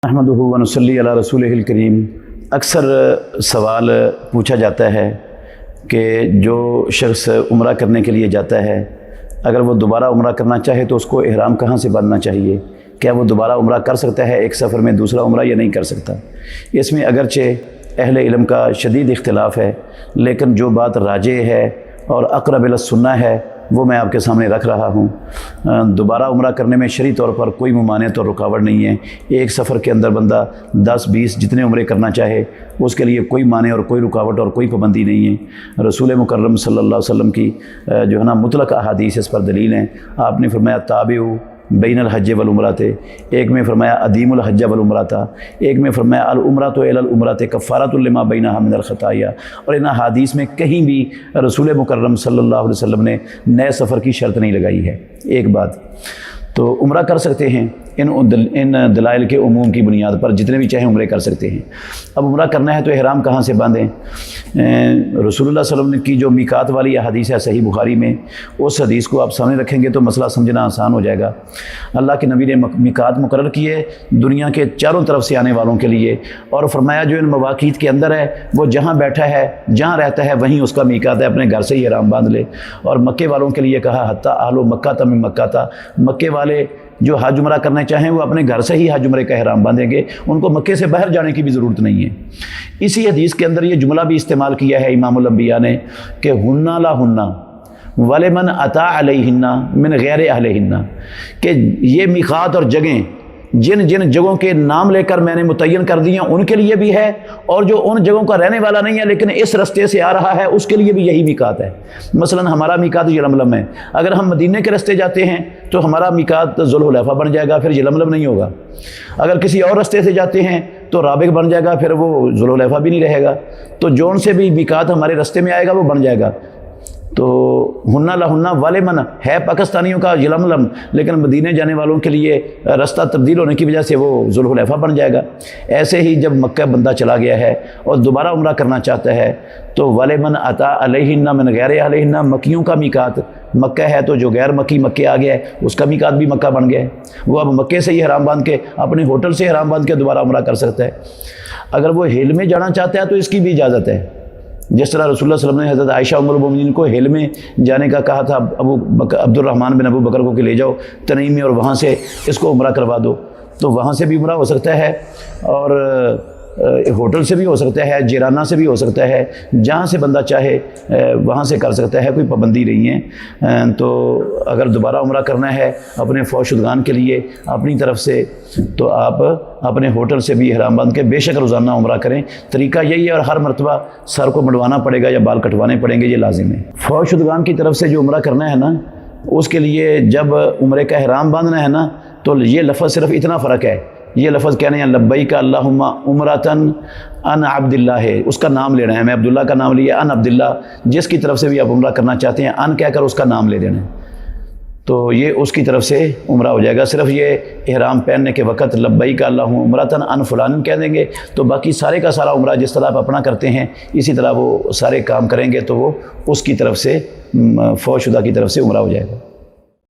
احمدہ و نصلی علی رسولہ الکریم۔ اکثر سوال پوچھا جاتا ہے کہ جو شخص عمرہ کرنے کے لیے جاتا ہے، اگر وہ دوبارہ عمرہ کرنا چاہے تو اس کو احرام کہاں سے باندھنا چاہیے؟ کیا وہ دوبارہ عمرہ کر سکتا ہے ایک سفر میں دوسرا عمرہ یا نہیں کر سکتا؟ اس میں اگرچہ اہل علم کا شدید اختلاف ہے، لیکن جو بات راجح ہے اور اقرب الی السنہ ہے وہ میں آپ کے سامنے رکھ رہا ہوں۔ دوبارہ عمرہ کرنے میں شرعی طور پر کوئی ممانعت اور رکاوٹ نہیں ہے۔ ایک سفر کے اندر بندہ 10-20 جتنے عمرے کرنا چاہے اس کے لیے کوئی مانع اور کوئی رکاوٹ اور کوئی پابندی نہیں ہے۔ رسول مکرم صلی اللہ علیہ وسلم کی جو ہے نا مطلق احادیث اس پر دلیل ہیں۔ آپ نے فرمایا تابعوا بین الحج والعمرۃ، ایک میں فرمایا ادیم الحج والعمرۃ، ایک میں فرمایا العمرۃ الی العمرۃ کفارۃ لما بینہا من الخطایا۔ اور ان احادیث میں کہیں بھی رسول مکرم صلی اللہ علیہ وسلم نے نئے سفر کی شرط نہیں لگائی ہے۔ ایک بات تو عمرہ کر سکتے ہیں ان دلائل کے عموم کی بنیاد پر، جتنے بھی چاہیں عمرے کر سکتے ہیں۔ اب عمرہ کرنا ہے تو احرام کہاں سے باندھیں؟ رسول اللہ صلی اللہ علیہ وسلم کی جو میقات والی حدیث ہے صحیح بخاری میں، اس حدیث کو آپ سامنے رکھیں گے تو مسئلہ سمجھنا آسان ہو جائے گا۔ اللہ کے نبی نے میقات مقرر کیے دنیا کے چاروں طرف سے آنے والوں کے لیے، اور فرمایا جو ان مواقیت کے اندر ہے وہ جہاں بیٹھا ہے جہاں رہتا ہے وہیں اس کا میقات ہے، اپنے گھر سے ہی احرام باندھ لے۔ اور مکے والوں کے لیے کہا حتی اہل مکہ من مکہ تھا، مکے والے جو حج عمرہ کرنا چاہیں وہ اپنے گھر سے ہی حج عمرے کا احرام باندھیں گے، ان کو مکے سے باہر جانے کی بھی ضرورت نہیں ہے۔ اسی حدیث کے اندر یہ جملہ بھی استعمال کیا ہے امام الانبیاء نے کہ ہنہ لا ہنہ ولمن اتی علیہن من غیر اہلہن، کہ یہ میقات اور جگہیں جن جن جگہوں کے نام لے کر میں نے متعین کر دی ہیں ان کے لیے بھی ہے، اور جو ان جگہوں کا رہنے والا نہیں ہے لیکن اس رستے سے آ رہا ہے اس کے لیے بھی یہی میقات ہے۔ مثلا ہمارا میقات یلملم ہے، اگر ہم مدینے کے رستے جاتے ہیں تو ہمارا میقات ذوالحلیفہ بن جائے گا، پھر یلملم نہیں ہوگا۔ اگر کسی اور رستے سے جاتے ہیں تو رابغ بن جائے گا، پھر وہ ذوالحلیفہ بھی نہیں رہے گا۔ تو جون سے بھی میقات ہمارے رستے میں آئے گا وہ بن جائے گا۔ تو ہنہ لا ہنہ ولمن ہے پاکستانیوں کا یلملم، لیکن مدینے جانے والوں کے لیے رستہ تبدیل ہونے کی وجہ سے وہ ذوالحلیفہ بن جائے گا۔ ایسے ہی جب مکہ بندہ چلا گیا ہے اور دوبارہ عمرہ کرنا چاہتا ہے تو ولمن اتی علیہن من غیر اہلہن، مکیوں کا میقات مکہ ہے تو جو غیر مکی مکے آ گیا ہے اس کا میقات بھی مکہ بن گیا ہے، وہ اب مکے سے ہی احرام باندھ کے اپنے ہوٹل سے احرام باندھ کے دوبارہ عمرہ کر سکتا ہے۔ اگر وہ ہل میں جانا چاہتا ہے تو اس کی بھی اجازت ہے، جس طرح رسول اللہ صلی اللہ علیہ وسلم نے حضرت عائشہ ام المؤمنین کو ہل میں جانے کا کہا تھا، عبد الرحمن بن ابو بکر کو کہ لے جاؤ تنعیم میں اور وہاں سے اس کو عمرہ کروا دو، تو وہاں سے بھی عمرہ ہو سکتا ہے، اور ہوٹل سے بھی ہو سکتا ہے، جیرانہ سے بھی ہو سکتا ہے، جہاں سے بندہ چاہے وہاں سے کر سکتا ہے، کوئی پابندی نہیں ہے۔ تو اگر دوبارہ عمرہ کرنا ہے اپنے فوت شدگان کے لیے اپنی طرف سے تو آپ اپنے ہوٹل سے بھی احرام باندھ کے بے شک روزانہ عمرہ کریں۔ طریقہ یہی ہے، اور ہر مرتبہ سر کو منڈوانا پڑے گا یا بال کٹوانے پڑیں گے، یہ لازم ہے۔ فوت شدگان کی طرف سے جو عمرہ کرنا ہے نا، اس کے لیے جب عمرے کا احرام باندھنا ہے نا تو یہ لفظ صرف اتنا فرق ہے، یہ لفظ کہنے ہیں لبیک اللہم عمرۃن ان عبداللہ ہے، اس کا نام لینا ہے۔ میں عبداللہ کا نام لیا، ان عبداللہ، جس کی طرف سے بھی آپ عمرہ کرنا چاہتے ہیں ان کہہ کر اس کا نام لے دینا ہے، تو یہ اس کی طرف سے عمرہ ہو جائے گا۔ صرف یہ احرام پہننے کے وقت لبیک اللہم عمرۃن ان فلان کہہ دیں گے تو باقی سارے کا سارا عمرہ جس طرح آپ اپنا کرتے ہیں اسی طرح وہ سارے کام کریں گے تو وہ اس کی طرف سے فوت شدہ کی طرف سے عمرہ ہو جائے گا۔